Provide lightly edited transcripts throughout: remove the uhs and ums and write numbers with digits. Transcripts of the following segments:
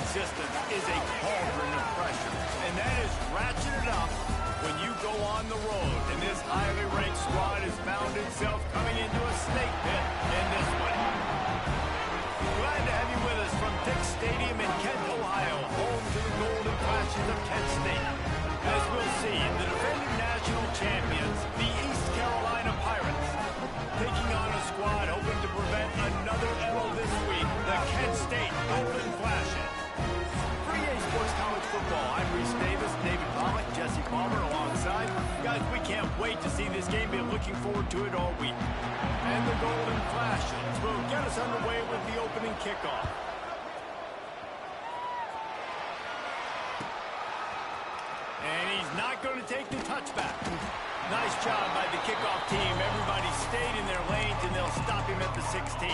resistance is a cauldron of pressure, and that is ratcheted up when you go on the road. And this highly ranked squad has found itself coming into a snake pit in this one. Glad to have you with us from Dick Stadium in Kent, Ohio, home to the Golden Flashes of Kent State. As we'll see, the defending national champions, the East Carolina Pirates, taking on a squad hoping to prevent another L this week, the Kent State Golden Flashes. For EA Sports College Football, I'm Reese Davis, David Pollock, Jesse Palmer alongside. Guys, we can't wait to see this game. Been looking forward to it all week. And the Golden Flashes will get us underway with the opening kickoff. And he's not going to take the touchback. Nice job by the kickoff team. Everybody stayed in their lanes, and they'll stop him at the 16.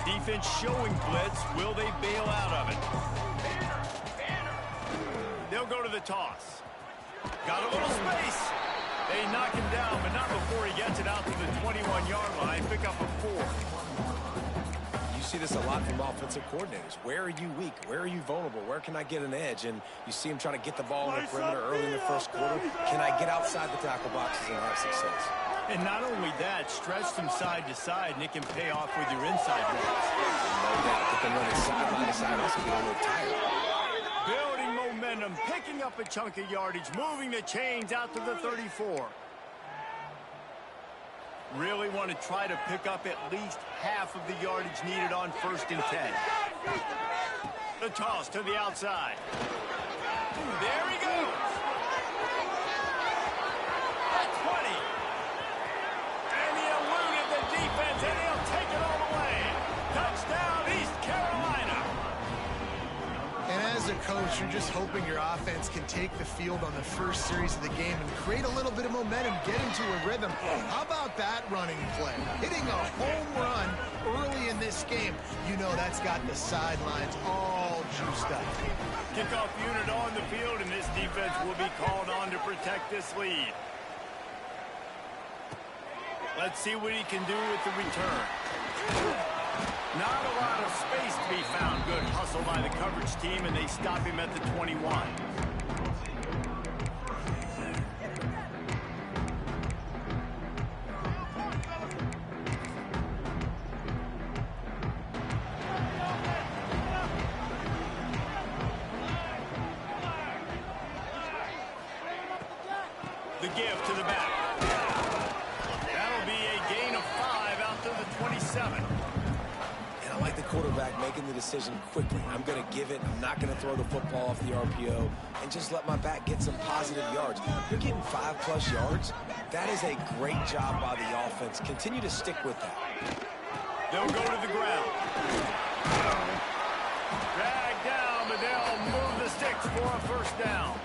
Defense showing blitz. Will they bail out of it? They'll go to the toss. Got a little space. They knock him down, but not before he gets it out to the 21-yard line. Pick up a 4. You see this a lot from offensive coordinators. Where are you weak? Where are you vulnerable? Where can I get an edge? And you see him trying to get the ball in the perimeter early in the first quarter. Can I get outside the tackle boxes and have success? And not only that, stretch from side to side, and it can pay off with your inside runs. No doubt. Get them running side by side. Also get a little tired. Building momentum, picking up a chunk of yardage, moving the chains out to the 34. Really want to try to pick up at least half of the yardage needed on 1st and 10. The toss to the outside. There he goes. At 20. And he eluded the defense, and he'll take it all the way. Touchdown, East Carolina. And as a coach, you're just hoping your offense can take the field on the first series of the game and create a little bit of momentum, get into a rhythm. How about that running play? Hitting a home run early in this game. You know that's got the sidelines all juiced up. Kickoff unit on the field, and this defense will be called on to protect this lead. Let's see what he can do with the return. Not a lot of space to be found. Good hustle by the coverage team, and they stop him at the 21. The give to the back. That'll be a gain of 5 out to the 27. I like the quarterback making the decision quickly. I'm going to give it. I'm not going to throw the football off the RPO and just let my back get some positive yards. You're getting 5+ yards. That is a great job by the offense. Continue to stick with that. They'll go to the ground. Drag down, but they'll move the sticks for a 1st down.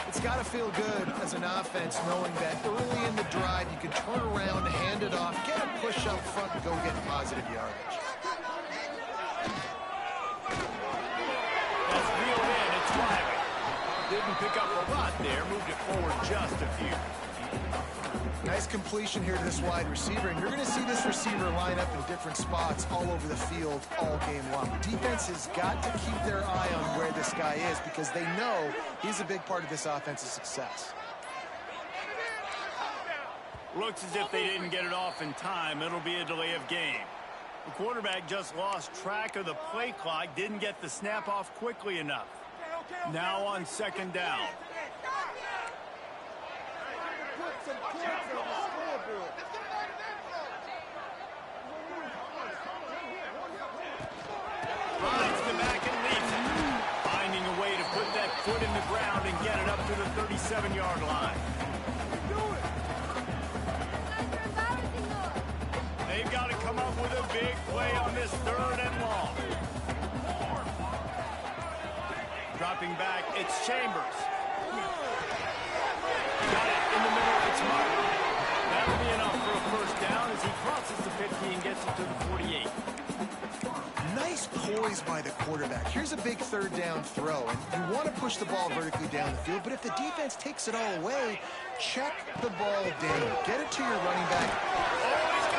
It's got to feel good as an offense knowing that early in the drive you can turn around, hand it off, get a push up front, and go get positive yardage. That's reeled in. It's Riley. Didn't pick up a lot there. Moved it forward just a few. Nice completion here to this wide receiver, and you're going to see this receiver line up in different spots all over the field all game long. Defense has got to keep their eye on where this guy is because they know he's a big part of this offense's success. Looks as if they didn't get it off in time. It'll be a delay of game. The quarterback just lost track of the play clock, didn't get the snap off quickly enough. Now on 2nd down. Finds the back and leaves it. Finding a way to put that foot in the ground and get it up to the 37-yard line. They've got to come up with a big play on this 3rd and long. Dropping back, it's Chambers. Got it in the middle of its mark. That'll be enough for a 1st down as he crosses the 50 and gets it to the 48. Nice poise by the quarterback. Here's a big 3rd down throw, and you want to push the ball vertically down the field, but if the defense takes it all away, check the ball down. Get it to your running back. Oh, he's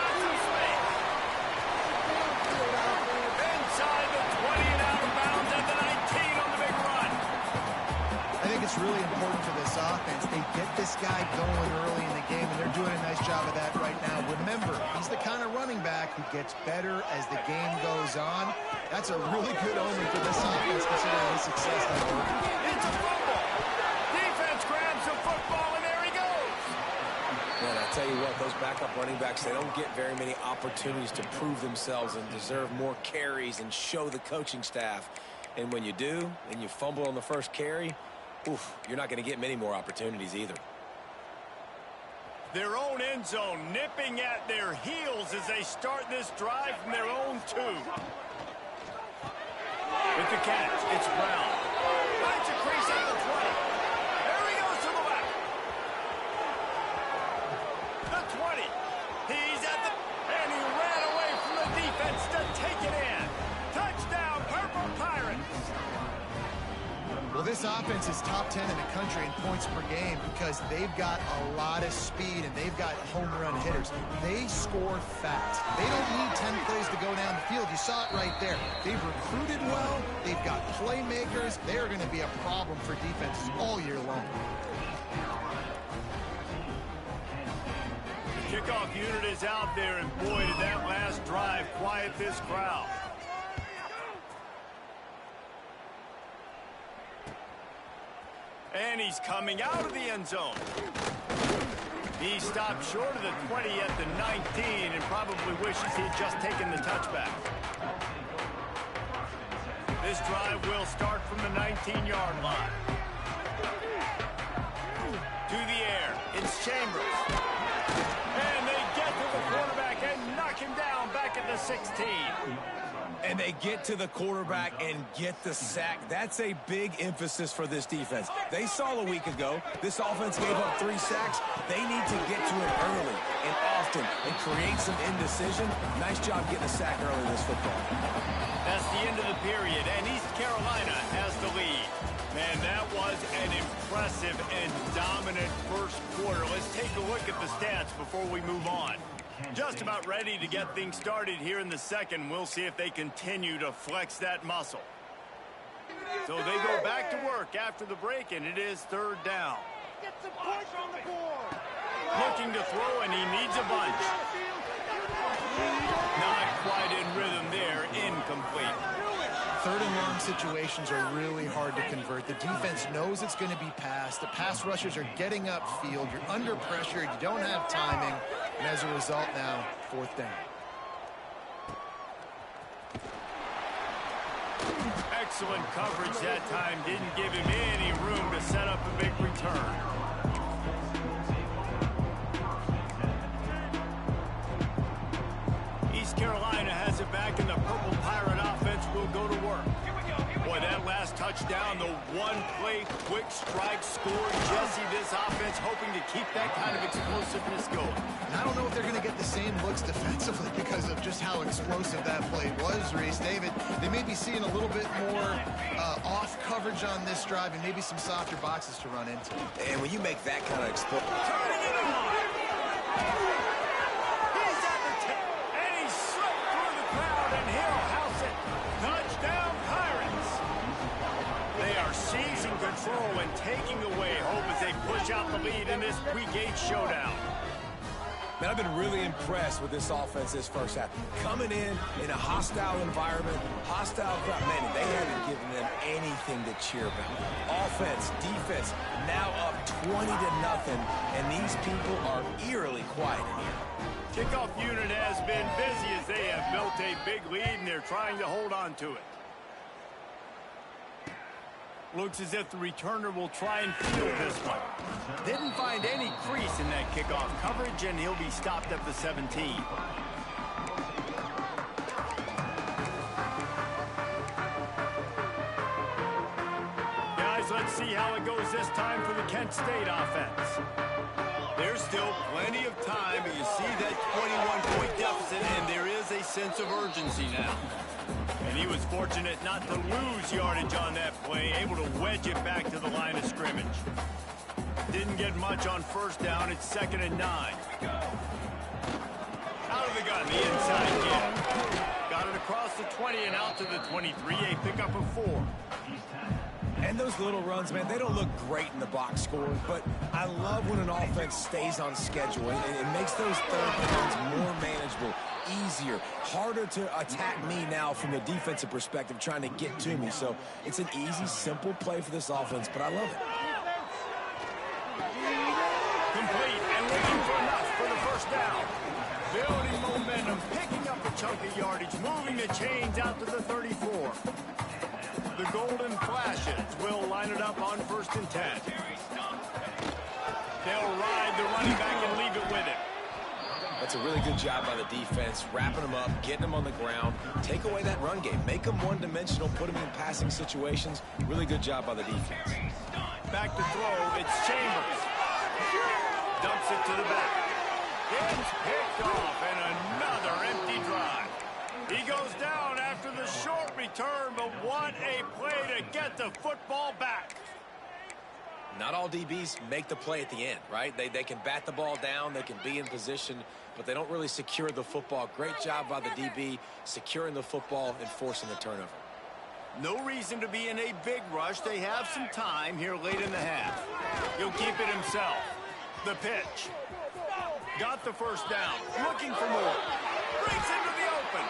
offense. They get this guy going early in the game, and they're doing a nice job of that right now. Remember, he's the kind of running back who gets better as the game goes on. That's a really good omen for this offense, considering his success level. It's a fumble. Defense grabs the football, and there he goes. Man, I tell you what, those backup running backs, they don't get very many opportunities to prove themselves and deserve more carries and show the coaching staff. And when you do, and you fumble on the first carry, oof, you're not going to get many more opportunities either. Their own end zone nipping at their heels as they start this drive from their own 2. With the catch, it's Brown. Finds a crease at the 20. There he goes to the left. The 20. He's at the... And he ran away from the defense to take it in. Touchdown, Purple Pirates. Well, this offense is top 10 in the country in points per game because they've got a lot of speed and they've got home run hitters. They score fast. They don't need 10 plays to go down the field. You saw it right there. They've recruited well. They've got playmakers. They are going to be a problem for defenses all year long. The kickoff unit is out there, and boy, did that last drive quiet this crowd. And he's coming out of the end zone. He stopped short of the 20 at the 19 and probably wishes he'd just taken the touchback. This drive will start from the 19-yard line. To the air, it's Chambers. And they get to the quarterback and knock him down back at the 16. And they get to the quarterback and get the sack. That's a big emphasis for this defense. They saw a week ago, this offense gave up 3 sacks. They need to get to it early and often and create some indecision. Nice job getting a sack early this football. That's the end of the period, and East Carolina has the lead. Man, that was an impressive and dominant first quarter. Let's take a look at the stats before we move on. Just about ready to get things started here in the second. We'll see if they continue to flex that muscle. So they go back to work after the break, and it is 3rd down. Get some points on the board. Looking to throw, and he needs a bunch. Not quite in rhythm there, incomplete. 3rd and long situations are really hard to convert. The defense knows it's going to be passed. The pass rushers are getting upfield. You're under pressure. You don't have timing. And as a result now, 4th down. Excellent coverage that time. Didn't give him any room to set up a big return. East Carolina has it back, and the Purple Pirate offense will go to work. Boy, that last touchdown, the one-play quick strike score. Jesse, this offense hoping to keep that kind of explosiveness going. And I don't know if they're going to get the same looks defensively because of just how explosive that play was, Reese. David, they may be seeing a little bit more off coverage on this drive and maybe some softer boxes to run into. And when you make that kind of explosion... Turning it on! He's at the tip, and he slipped through the crowd, and he'll house it. Touchdown, Pirates! They are seizing control and taking away hope as they push out the lead in this Week 8 showdown. Man, I've been really impressed with this offense this first half. Coming in a hostile environment, hostile crowd, man, they haven't given them anything to cheer about. Offense, defense, now up 20-0, and these people are eerily quiet in here. Kickoff unit has been busy as they have built a big lead, and they're trying to hold on to it. Looks as if the returner will try and field this one. Didn't find any crease in that kickoff coverage, and he'll be stopped at the 17. Guys, let's see how it goes this time for the Kent State offense. There's still plenty of time, but you see that 21-point deficit, and there is a sense of urgency now. And he was fortunate not to lose yardage on that play, able to wedge it back to the line of scrimmage. Didn't get much on 1st down. It's 2nd and 9. Out of the gun, the inside get. Got it across the 20 and out to the 23. A pickup of 4. And those little runs, man, they don't look great in the box score, but I love when an offense stays on schedule. It makes those third downs more manageable, easier, harder to attack me now from a defensive perspective trying to get to me. So it's an easy, simple play for this offense, but I love it. Complete and looking for enough for the first down. Building momentum, picking up a chunk of yardage, moving the chains out to the 34. The Golden Flashes will line it up on 1st and 10. They'll ride the running back and leave it with him. That's a really good job by the defense, wrapping them up, getting them on the ground, take away that run game, make them one-dimensional, put them in passing situations. Really good job by the defense. Back to throw, it's Chambers. Dumps it to the back. It's picked off, and another empty drive. He goes down after the short return, but what a play to get the football back. Not all DBs make the play at the end, right? They can bat the ball down, they can be in position, but they don't really secure the football. Great job by the DB securing the football and forcing the turnover. No reason to be in a big rush. They have some time here late in the half. He'll keep it himself. The pitch. Got the first down. Looking for more. Breaks into the open.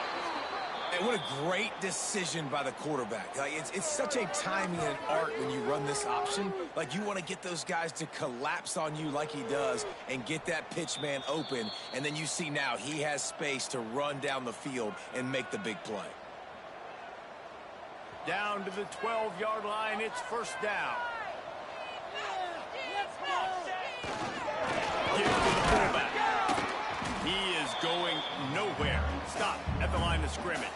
And what a great decision by the quarterback. Like, it's such a timing and art when you run this option. Like, you want to get those guys to collapse on you like he does and get that pitch man open. And then you see now he has space to run down the field and make the big play. Down to the 12-yard line. It's first down. Give it to the fullback. He is going nowhere. Stop at the line of scrimmage.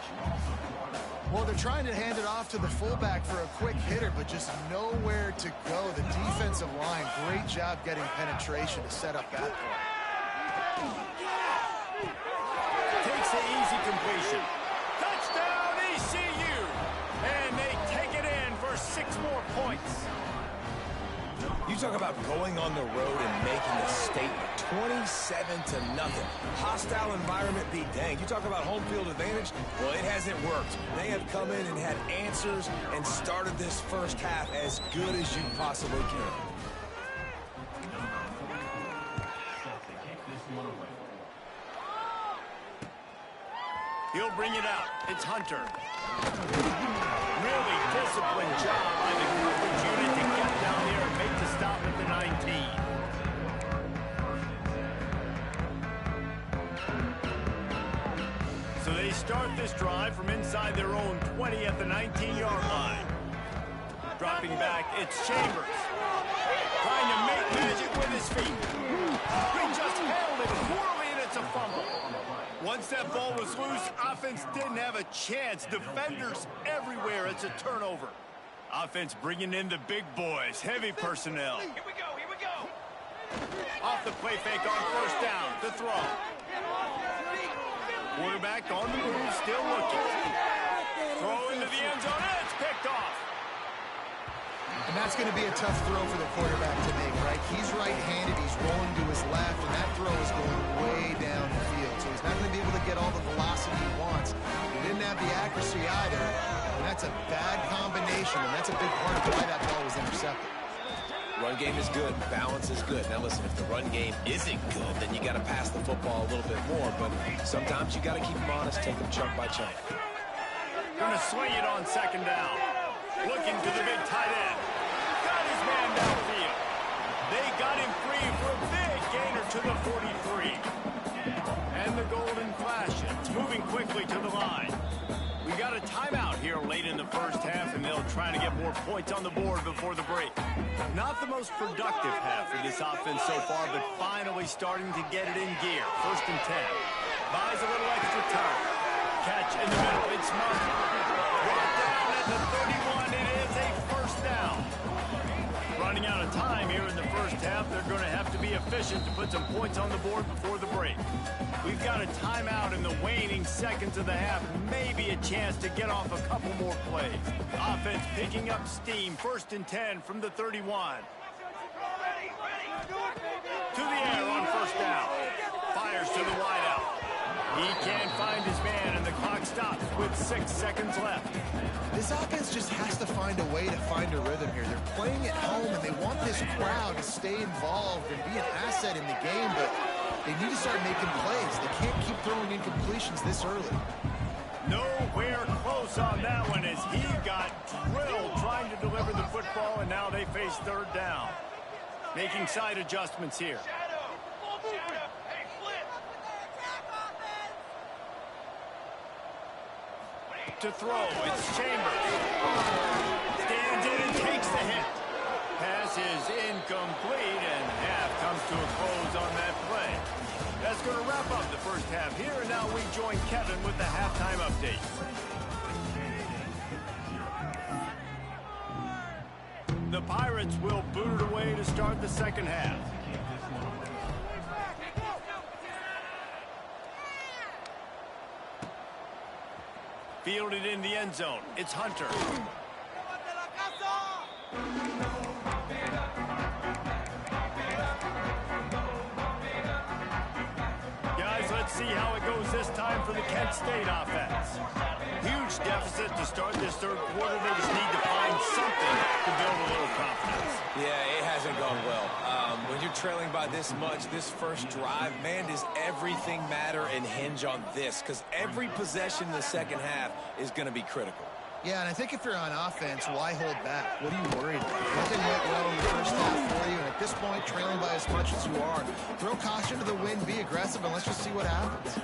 Well, they're trying to hand it off to the fullback for a quick hitter, but just nowhere to go. The defensive line, great job getting penetration to set up that play. Takes the easy completion. Touchdown, ECU! And they take it in for 6 more points. You talk about going on the road and making a statement. 27-0. Hostile environment be danged. You talk about home field advantage. Well, it hasn't worked. They have come in and had answers and started this first half as good as you possibly can. He'll bring it out. It's Hunter. Really disciplined job by the coverage unit to get down there and make the stop at the 19. So they start this drive from inside their own 20 at the 19-yard line. Dropping back, it's Chambers. Trying to make magic with his feet. He just held it poorly, and it's a fumble. Once that ball was loose, offense didn't have a chance. Defenders everywhere. It's a turnover. Offense bringing in the big boys. Heavy personnel. Here we go, here we go. Off the play fake on first down. The throw. Quarterback on the move, still looking. Throw into the end zone, and it's picked off. And that's going to be a tough throw for the quarterback to make, right? He's right-handed, he's rolling to his left, and that throw is going way down the field. So he's not going to be able to get all the velocity he wants. He didn't have the accuracy either, and that's a bad combination, and that's a big part of why that ball was intercepted. Run game is good. Balance is good. Now, listen, if the run game isn't good, then you got to pass the football a little bit more. But sometimes you got to keep them honest, take them chunk by chunk. Going to swing it on second down. Looking to the big tight end. Got his man downfield. They got him free for a big gainer to the 43. And the Golden Flashes moving quickly to the line. We got a timeout here late in the first half, and they'll try to get more points on the board before the break. Not the most productive half for this offense so far, but finally starting to get it in gear. First and 10. Buys a little extra time. Catch in the middle. It's Martin. Brought down at the 31. It is a first down. Running out of time here in the first half. They're going to have to be efficient to put some points on the board before the break. We've got a timeout in the waning seconds of the half. Maybe a chance to get off a couple more plays. Offense picking up steam. First and 10 from the 31. To the air on first down. Fires to the wideout. He can't find his man, and the clock stops with 6 seconds left. This offense just has to find a way to find a rhythm here. They're playing at home, and they want this crowd to stay involved and be an asset in the game, but they need to start making plays. They can't keep throwing incompletions this early. Nowhere close on that one as he got drilled trying to deliver the football, and now they face third down. Making side adjustments here. To throw, it's Chambers. Stands in and takes the hit. Pass is incomplete, and half comes to a close on that play. That's going to wrap up the first half here, and now we join Kevin with the halftime update. The Pirates will boot it away to start the second half. Fielded in the end zone. It's Hunter. Guys, let's see how it goes this time for the Kent State offense. Huge deficit to start this third quarter. They just need to find something to build a little confidence. Yeah, it hasn't gone well. When you're trailing by this much, this first drive, man, does everything matter and hinge on this? Because every possession in the second half is going to be critical. Yeah, and I think if you're on offense, why hold back? What are you worried about? Nothing went well in the first half for you, and at this point, trailing by as much as you are, throw caution to the wind, be aggressive, and let's just see what happens.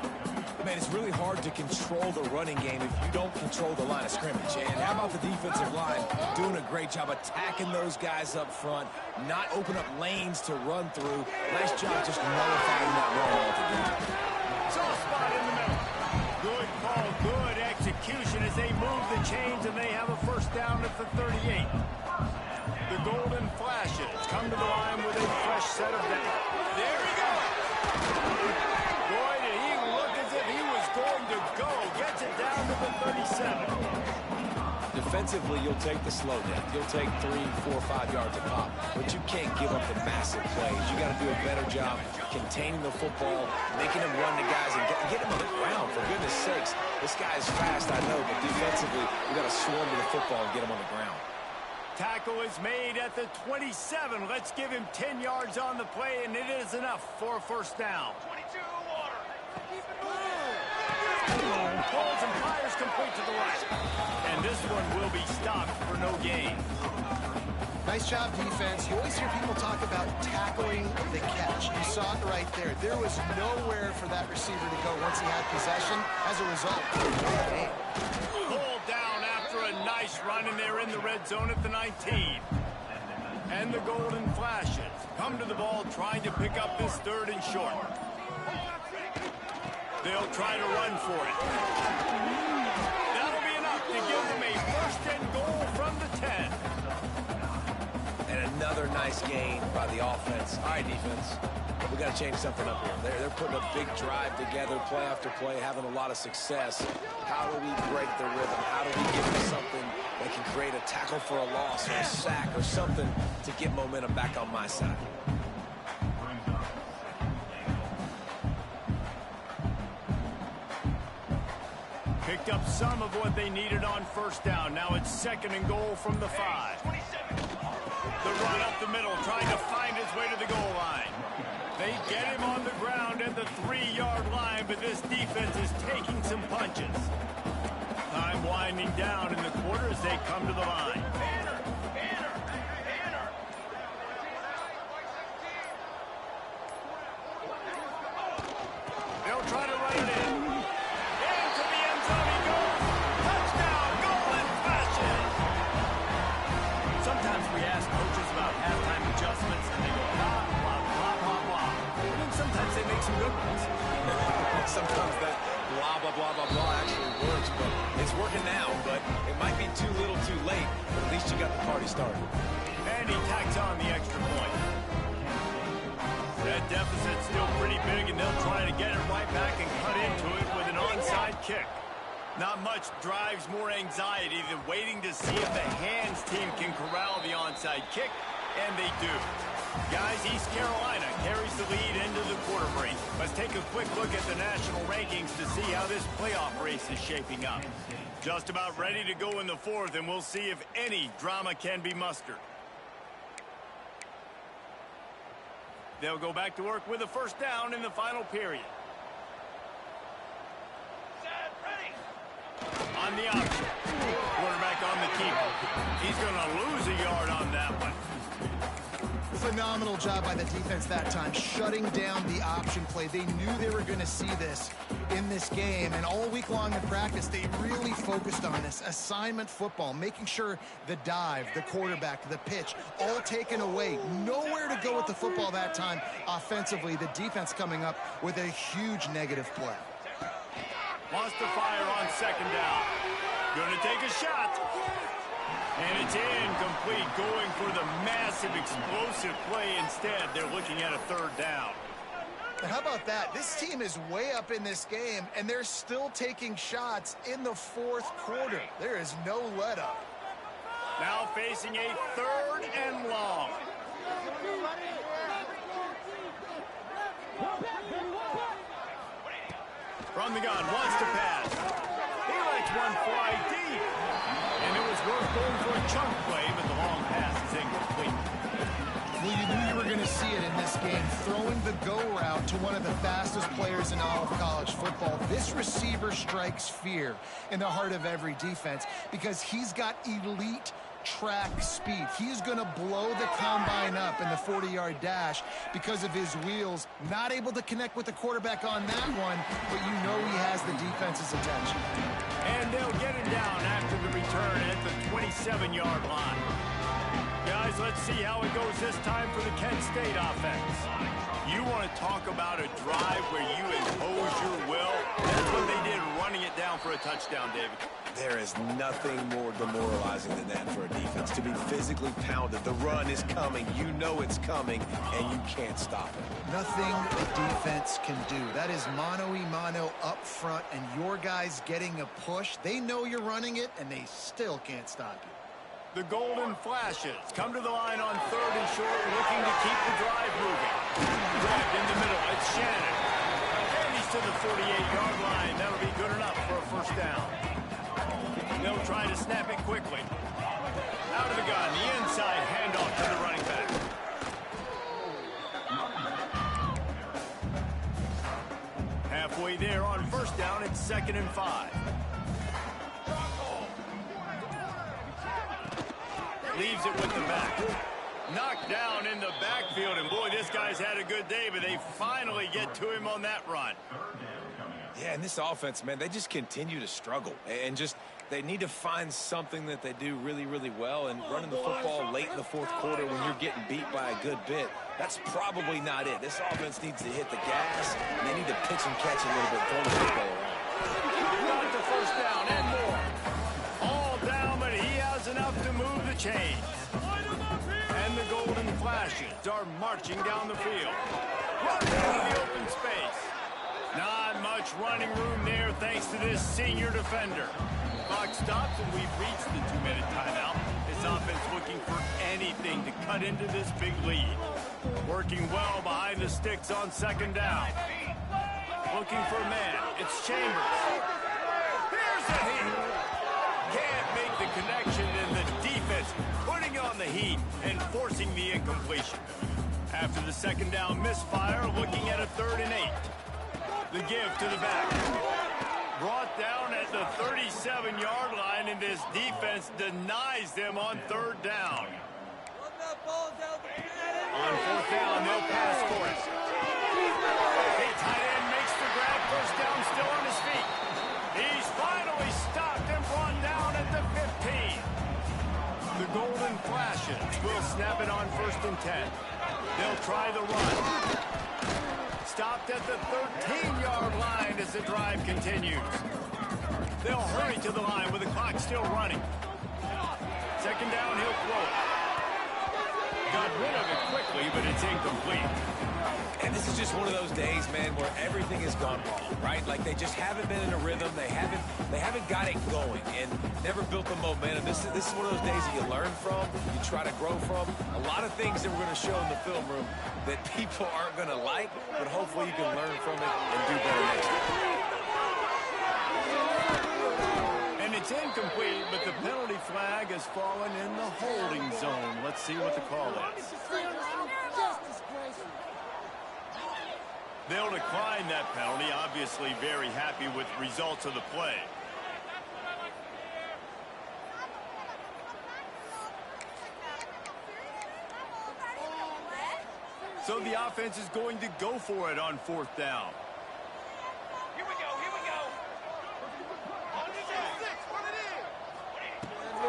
Man, it's really hard to control the running game if you don't control the line of scrimmage. And how about the defensive line doing a great job attacking those guys up front, not open up lanes to run through. Nice job just nullifying that run altogether. Soft spot in the middle. Good call, good execution as they move the chains, and they have a first down at the 38. The Golden Flashes come to the line with a fresh set of downs. There he goes. Boy, did he look as if he was going to go. Gets it down to the 37. Defensively, you'll take the slow down. You'll take 3, 4, 5 yards a pop. But you can't give up the massive plays. You got to do a better job containing the football, making him run to guys, and get him on the ground. For goodness sakes, this guy is fast, I know, but defensively, you got to swarm to the football and get him on the ground. Tackle is made at the 27. Let's give him 10 yards on the play, and it is enough for a first down. 22 water. Keep it moving. Pulls and fires complete to the right. And this one will be stopped for no gain. Nice job, defense. You always hear people talk about tackling the catch. You saw it right there. There was nowhere for that receiver to go once he had possession. As a result, pulled down after a nice run, and they're in the red zone at the 19. And the Golden Flashes come to the ball trying to pick up this third and short. They'll try to run for it. That'll be enough to give them a first and goal from the 10. And another nice gain by the offense. All right, defense, we got to change something up here. They're putting a big drive together, play after play, having a lot of success. How do we break the rhythm? How do we give them something that can create a tackle for a loss or a sack or something to get momentum back on my side? Picked up some of what they needed on first down. Now it's second and goal from the 5. The run up the middle, trying to find his way to the goal line. They get him on the ground at the 3-yard line, but this defense is taking some punches. Time winding down in the quarter as they come to the line. They'll try to run it in. Into the end zone he goes. Touchdown, Golden Flashes. Sometimes we ask coaches about halftime adjustments, and they go blah, blah, blah, blah, blah. And then sometimes they make some good ones. Sometimes that blah, blah, blah, blah, blah actually works, but it's working now, but it might be too little too late, but at least you got the party started. And he tacks on the extra point. That deficit's still pretty big, and they'll try to get it right back and cut into it with an onside kick. Not much drives more anxiety than waiting to see if the hands team can corral the onside kick, and they do. Guys, East Carolina carries the lead into the quarter break. Let's take a quick look at the national rankings to see how this playoff race is shaping up. Just about ready to go in the fourth, and we'll see if any drama can be mustered. They'll go back to work with a first down in the final period. On the option. Quarterback on the keeper. He's going to lose a yard on that one. Phenomenal job by the defense that time, shutting down the option play. They knew they were going to see this in this game, and all week long in practice, they really focused on this assignment football, making sure the dive, the quarterback, the pitch, all taken away. Nowhere to go with the football that time offensively. The defense coming up with a huge negative play. Wants to fire on second down. Going to take a shot. And it's incomplete, going for the massive explosive play instead. They're looking at a third down. How about that? This team is way up in this game, and they're still taking shots in the fourth quarter. There is no let up. Now facing a third and long. From the gun, wants to pass. He lets one fly deep. And it was worth going for a chunk play, but the long pass is incomplete. Well, you knew you were going to see it in this game, throwing the go route to one of the fastest players in all of college football. This receiver strikes fear in the heart of every defense because he's got elite track speed. He's going to blow the combine up in the 40-yard dash because of his wheels. Not able to connect with the quarterback on that one, but you know he has the defense's attention. And they'll get him down after the return at the 27-yard line. Guys, let's see how it goes this time for the Kent State offense. You want to talk about a drive where you impose your will? That's what they did, running it down for a touchdown, David. There is nothing more demoralizing than that for a defense, to be physically pounded. The run is coming. You know it's coming, and you can't stop it. Nothing the defense can do. That is mano-a-mano up front, and your guys getting a push. They know you're running it, and they still can't stop you. The Golden Flashes come to the line on third and short, looking to keep the drive moving. Grabbed in the middle, it's Shannon. And he's to the 48-yard line. That'll be good enough for a first down. They'll try to snap it quickly. Out of the gun, the inside handoff to the running back. Halfway there on first down, it's 2nd and 5. Leaves it with the back. Knocked down in the backfield, and boy, this guy's had a good day, but they finally get to him on that run. Yeah, and this offense, man, they just continue to struggle. And just, they need to find something that they do really, really well. And running the football late in the fourth quarter when you're getting beat by a good bit, that's probably not it. This offense needs to hit the gas, and they need to pitch and catch a little bit, throw the football around. Got the first down and more. All down, but he has enough to move the chains. And the Golden Flashes are marching down the field. Running into the open space. Not much running room there thanks to this senior defender. Clock stops and we've reached the 2-minute timeout. This offense looking for anything to cut into this big lead. Working well behind the sticks on second down. Looking for a man. It's Chambers. Here's a hit. Can't make the connection, and the defense putting on the heat and forcing the incompletion. After the second down misfire, looking at a 3rd and 8. The give to the back. Brought down at the 37-yard line, and this defense denies them on 3rd down. On 4th down, they'll pass for it. A tight end makes the grab, first down, still on his feet. He's finally stopped and brought down at the 15. The Golden Flashes will snap it on 1st and 10. They'll try the run. Stopped at the 13-yard line as the drive continues. They'll hurry to the line with the clock still running. Second down, he'll throw it. Got rid of it quickly, but it's incomplete. And this is just one of those days, man, where everything has gone wrong, right? Like they just haven't been in a rhythm. They they haven't got it going and never built the momentum. This is one of those days that you learn from, you try to grow from. A lot of things that we're going to show in the film room that people aren't going to like, but hopefully you can learn from it and do better next time. And it's incomplete, but the penalty flag has fallen in the holding zone. Let's see what the call is. They'll decline that penalty, obviously very happy with the results of the play. So the offense is going to go for it on 4th down. Here we go.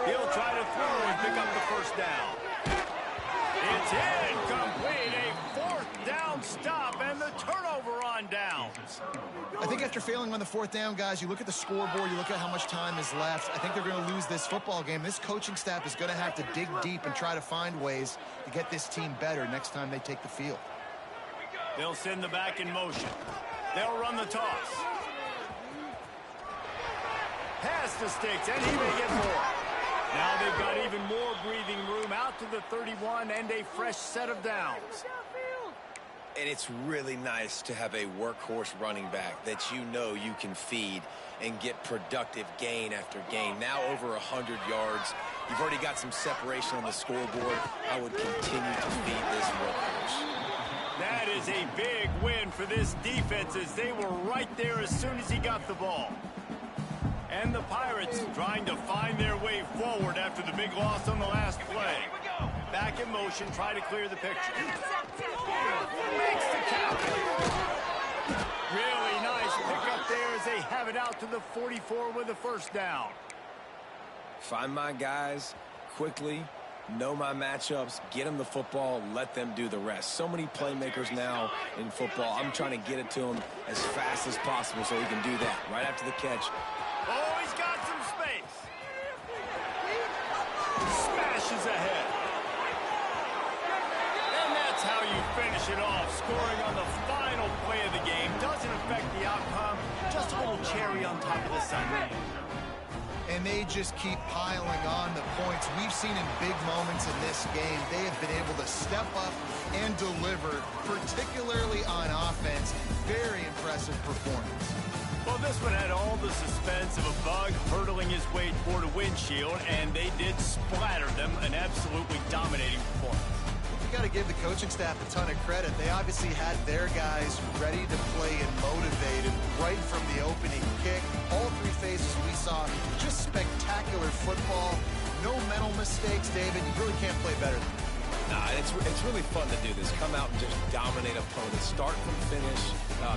He'll try to throw and pick up the first down. It's incomplete. A 4th down stop and the turnover on downs. I think after failing on the 4th down, guys, you look at the scoreboard, you look at how much time is left. I think they're going to lose this football game. This coaching staff is going to have to dig deep and try to find ways to get this team better next time they take the field. They'll send the back in motion. They'll run the toss. Pass to Sticks, and he may get more. Now they've got even more breathing room out to the 31 and a fresh set of downs. And it's really nice to have a workhorse running back that you know you can feed and get productive gain after gain. Now over 100 yards. You've already got some separation on the scoreboard. I would continue to feed this workhorse. That is a big win for this defense as they were right there as soon as he got the ball. And the Pirates trying to find their way forward after the big loss on the last play. Back in motion, try to clear the picture. Makes the count. Really nice pickup there as they have it out to the 44 with a first down. Find my guys quickly, know my matchups, get them the football, let them do the rest. So many playmakers now in football. I'm trying to get it to him as fast as possible so he can do that right after the catch. Oh, he's got some space. Smashes ahead. And that's how you finish it off. Scoring on the final play of the game doesn't affect the outcome. Just a little cherry on top of the sundae. And they just keep piling on the points. We've seen in big moments in this game, they have been able to step up and deliver, particularly on offense. Very impressive performance. Well, this one had all the suspense of a bug hurtling his way toward a windshield, and they did splatter them. An absolutely dominating performance. You got to give the coaching staff a ton of credit. They obviously had their guys ready to play and motivated right from the opening kick. All 3 phases we saw, just spectacular football. No mental mistakes, David. You really can't play better than that. Nah, it's really fun to do this. Come out and just dominate opponents. Start from finish.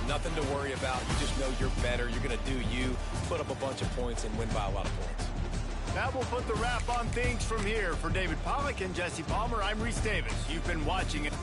Nothing to worry about. You just know you're better. You're going to do you. Put up a bunch of points and win by a lot of points. That will put the wrap on things from here. For David Pollack and Jesse Palmer, I'm Reese Davis. You've been watching it.